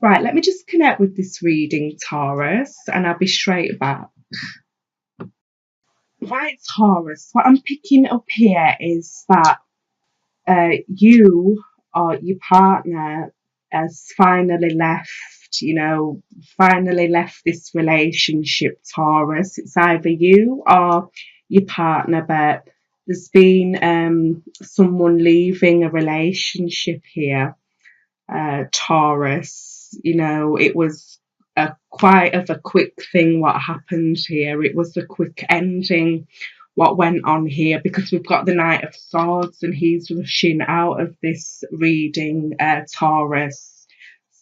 Right, let me just connect with this reading, Taurus, and I'll be straight back. Right, Taurus, what I'm picking up here is that you or your partner has finally left, finally left this relationship, Taurus. It's either you or your partner, but there's been someone leaving a relationship here, Taurus. It was quite of a quick thing what happened here. It was a quick ending what went on here, because we've got the Knight of Swords and he's rushing out of this reading, Taurus.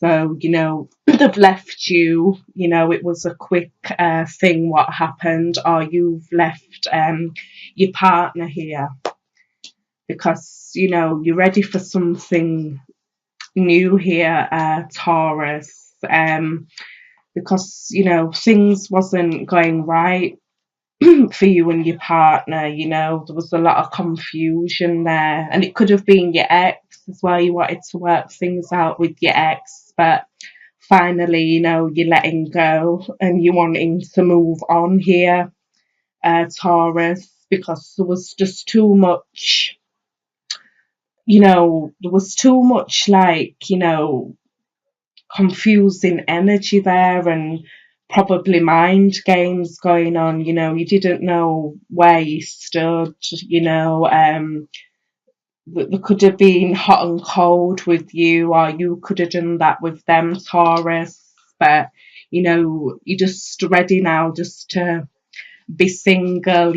So, they've left you, it was a quick thing what happened, or you've left your partner here because, you're ready for something new here, Taurus, because things wasn't going right for you and your partner. There was a lot of confusion there, and it could have been your ex as well. You wanted to work things out with your ex, but finally, you're letting go and you're wanting to move on here, Taurus, because there was just too much, there was too much, like, confusing energy there, and probably mind games going on. You didn't know where you stood. There could have been hot and cold with you, or you could have done that with them, Taurus. But you're just ready now just to be single,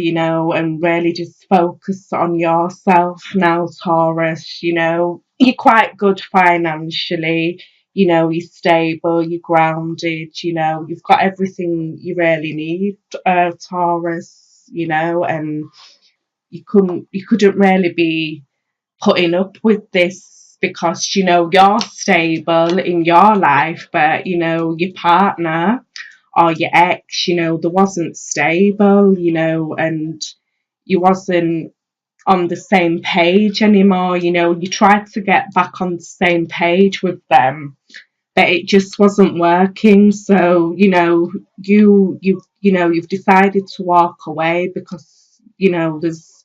and really just focus on yourself now, Taurus. You're quite good financially, you're stable, you're grounded, you've got everything you really need, Taurus, and you couldn't really be putting up with this, because you're stable in your life, but your partner or your ex, there wasn't stable, and you wasn't on the same page anymore. You tried to get back on the same page with them, but it just wasn't working. So you've decided to walk away, because there's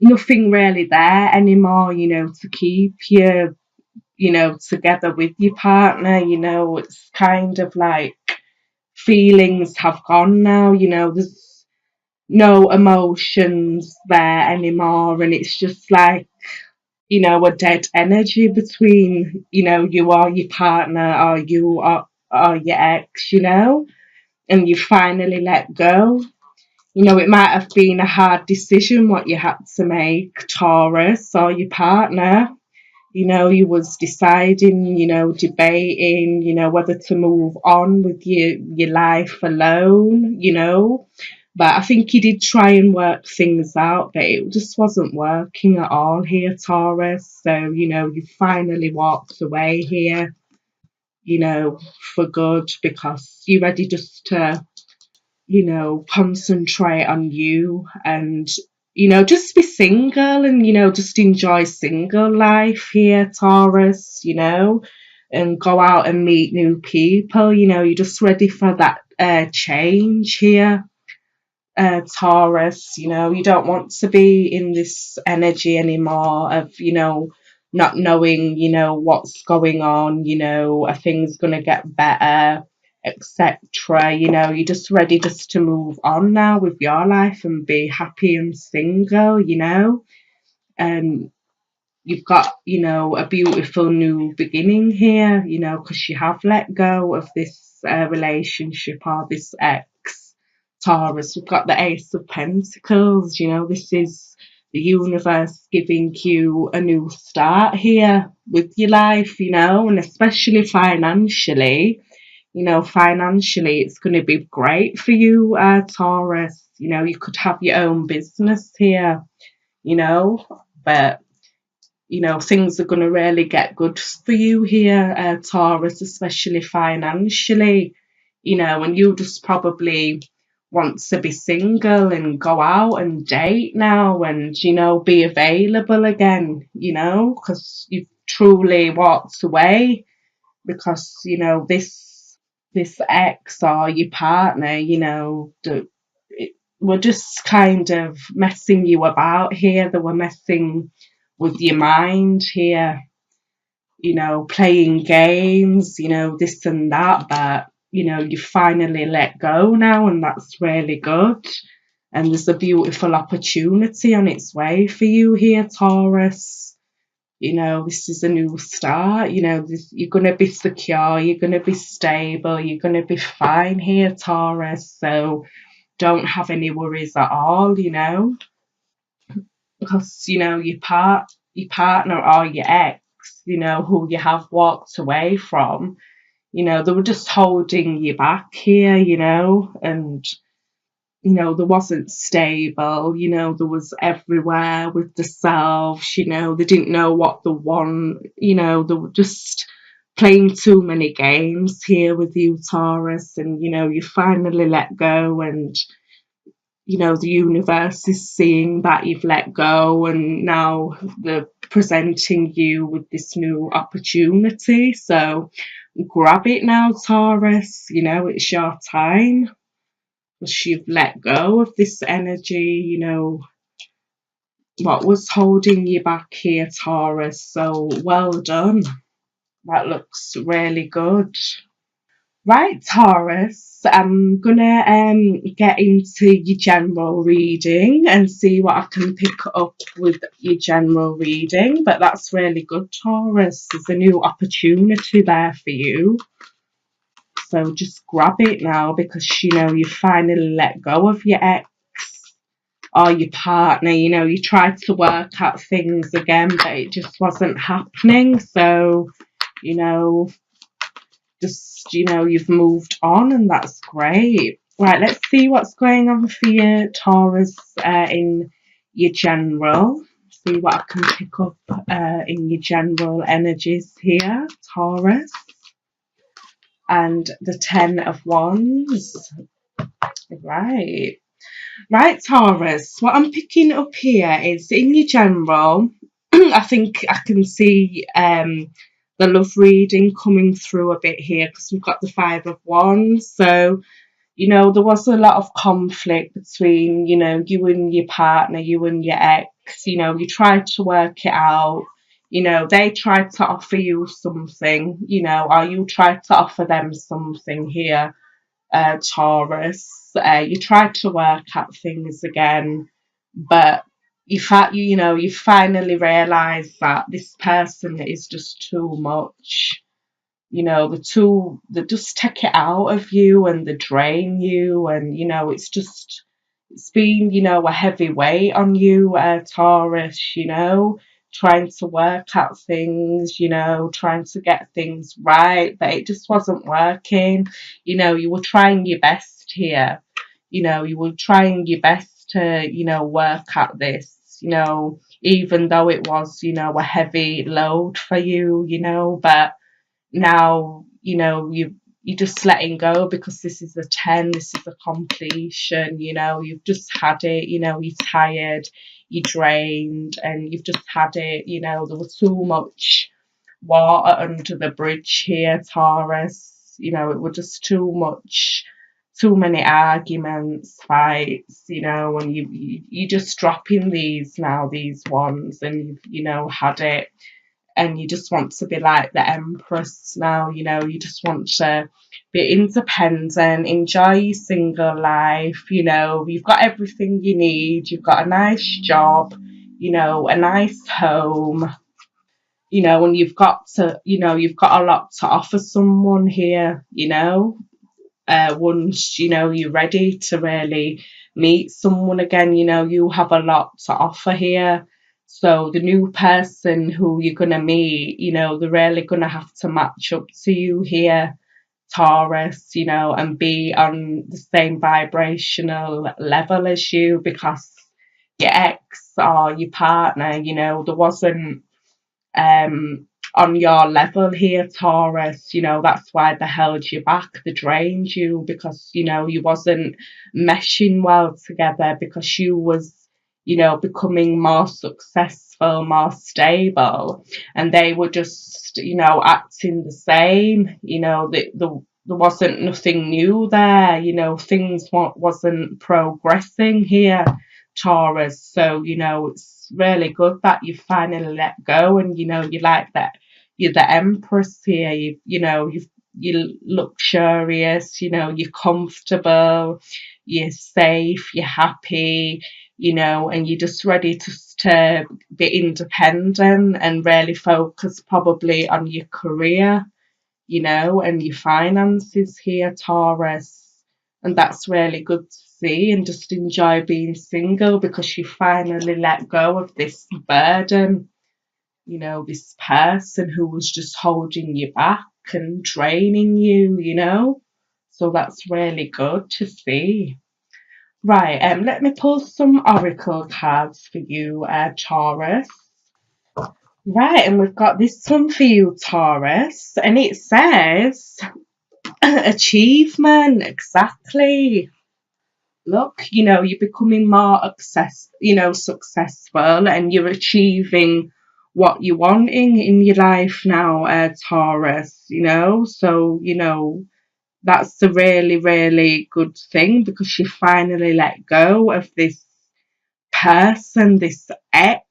nothing really there anymore, to keep you, together with your partner. It's kind of like feelings have gone now, there's no emotions there anymore, and it's just like, a dead energy between, you or your partner, or you or your ex, and you finally let go. It might have been a hard decision what you had to make, Taurus, or your partner. You was deciding, debating, whether to move on with your life alone, But I think you did try and work things out, but it just wasn't working at all here, Taurus. So, you finally walked away here, for good, because you're ready just to, concentrate on you, and just be single, and just enjoy single life here, Taurus, and go out and meet new people. You're just ready for that change here, Taurus. You don't want to be in this energy anymore of not knowing what's going on, are things going to get better, etc. You're just ready just to move on now with your life and be happy and single. And you've got a beautiful new beginning here, because you have let go of this relationship or this ex, Taurus. We've got the Ace of Pentacles. This is the universe giving you a new start here with your life, and especially financially. Financially, it's going to be great for you, Taurus. You could have your own business here, but things are going to really get good for you here, Taurus, especially financially. And you just probably want to be single and go out and date now, and be available again, because you've truly walked away, because, you know, this ex or your partner, you know, were just kind of messing you about here. They were messing with your mind here, you know, playing games, you know, this and that, but, you know, you finally let go now, and that's really good. And there's a beautiful opportunity on its way for you here, Taurus. You know, this is a new start. You know, you're going to be secure, you're going to be stable, you're going to be fine here, Taurus. So don't have any worries at all, you know, because, you know, your partner or your ex, you know, who you have walked away from, you know, they were just holding you back here, you know, and, you know, there wasn't stable, you know, there was everywhere with themselves, you know, they didn't know what they want, you know, they were just playing too many games here with you, Taurus, and, you know, you finally let go, and, you know, the universe is seeing that you've let go, and now they're presenting you with this new opportunity. So grab it now, Taurus, you know, it's your time. You've let go of this energy, you know, what was holding you back here, Taurus. So well done. That looks really good. Right, Taurus, I'm gonna get into your general reading and see what I can pick up with your general reading. But that's really good, Taurus. There's a new opportunity there for you. So just grab it now, because, you know, you finally let go of your ex or your partner. You know, you tried to work out things again, but it just wasn't happening. So, you know, just, you know, you've moved on, and that's great. Right, let's see what's going on for you, Taurus, in your general. See what I can pick up in your general energies here, Taurus. And the Ten of Wands. Right. Right, Taurus. What I'm picking up here is in your general, I think I can see the love reading coming through a bit here, because we've got the Five of Wands. So, you know, there was a lot of conflict between, you know, you and your partner, you and your ex. You know, you tried to work it out. You know, they tried to offer you something, you know, or you tried to offer them something here, Taurus. You tried to work out things again, but you know, you finally realised that this person is just too much. You know, they just take it out of you, and they drain you, and, you know, it's been, you know, a heavy weight on you, Taurus, you know, trying to work out things, you know, trying to get things right, but it just wasn't working. You know, you were trying your best here, you know, you were trying your best to, you know, work at this, you know, even though it was, you know, a heavy load for you, you know, but now, you know, you're just letting go, because this is a 10, this is a completion, you know, you've just had it, you know, you're tired, you're drained, and you've just had it, you know, there was too much water under the bridge here, Taurus. You know, it was just too much, too many arguments, fights, you know, and you're just dropping these now, these ones, and you've, you know, had it, and you just want to be like the Empress now, you know, you just want to be independent, enjoy your single life, you know, you've got everything you need, you've got a nice job, you know, a nice home, you know, and you've got to, you know, you've got a lot to offer someone here, you know, once, you know, you're ready to really meet someone again, you know, you have a lot to offer here. So the new person who you're going to meet, you know, they're really going to have to match up to you here, Taurus, you know, and be on the same vibrational level as you, because your ex or your partner, you know, there wasn't on your level here, Taurus. You know, that's why they held you back, they drained you, because, you know, you wasn't meshing well together, because you know, becoming more successful, more stable, and they were just, you know, acting the same. You know, there wasn't nothing new there. You know, things wasn't progressing here, Taurus. So, you know, it's really good that you finally let go, and you know, you like that. You're the Empress here. You know, you're luxurious. You know, you're comfortable. You're safe. You're happy. You know, and you're just ready to be independent and really focus probably on your career, you know, and your finances here, Taurus. And that's really good to see, and just enjoy being single because you finally let go of this burden, you know, this person who was just holding you back and draining you, you know. So that's really good to see. Right, let me pull some oracle cards for you, Taurus. Right, and we've got this one for you, Taurus, and it says achievement. Exactly. Look, you know, you're becoming more successful, and you're achieving what you're wanting in your life now, Taurus. You know, so you know that's a really, really good thing because you finally let go of this person, this ex,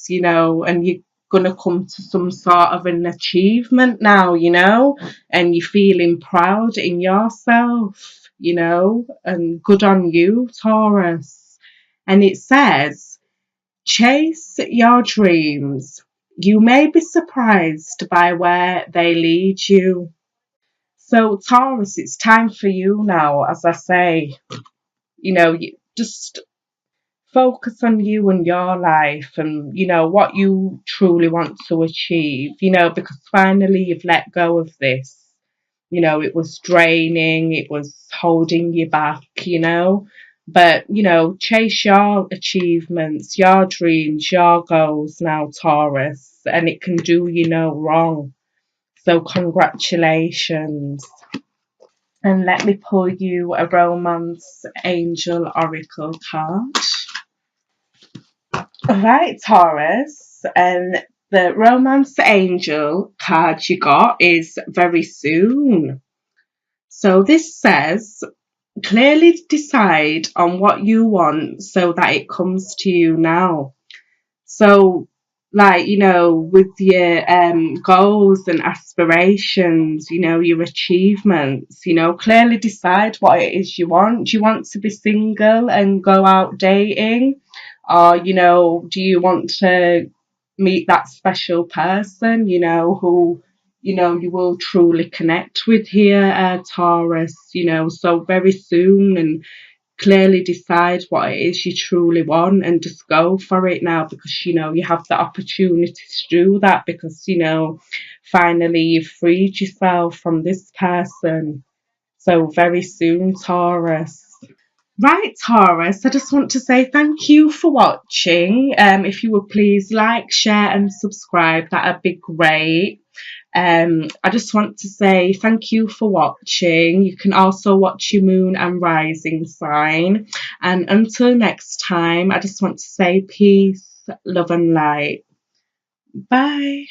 you know, and you're going to come to some sort of an achievement now, you know, and you're feeling proud in yourself, you know, and good on you, Taurus. And it says, chase your dreams. You may be surprised by where they lead you. So, Taurus, it's time for you now, as I say, you know, you just focus on you and your life and you know what you truly want to achieve, you know, because finally you've let go of this. You know, it was draining, it was holding you back, you know, but you know, chase your achievements, your dreams, your goals now, Taurus, and it can do you no wrong. So congratulations. And let me pull you a romance angel oracle card. Right, Taurus, and the romance angel card you got is very soon. So this says, clearly decide on what you want so that it comes to you now. So, like, you know, with your goals and aspirations, you know, your achievements, you know, clearly decide what it is you want. Do you want to be single and go out dating? Or, you know, do you want to meet that special person, you know, who, you know, you will truly connect with here, Taurus, you know, so very soon, and clearly decide what it is you truly want and just go for it now because you know you have the opportunity to do that because you know finally you've freed yourself from this person. So very soon, Taurus. Right, Taurus, I just want to say thank you for watching. If you would please like, share and subscribe, that'd be great. I just want to say thank you for watching. You can also watch your moon and rising sign. And until next time, I just want to say peace, love and light. Bye.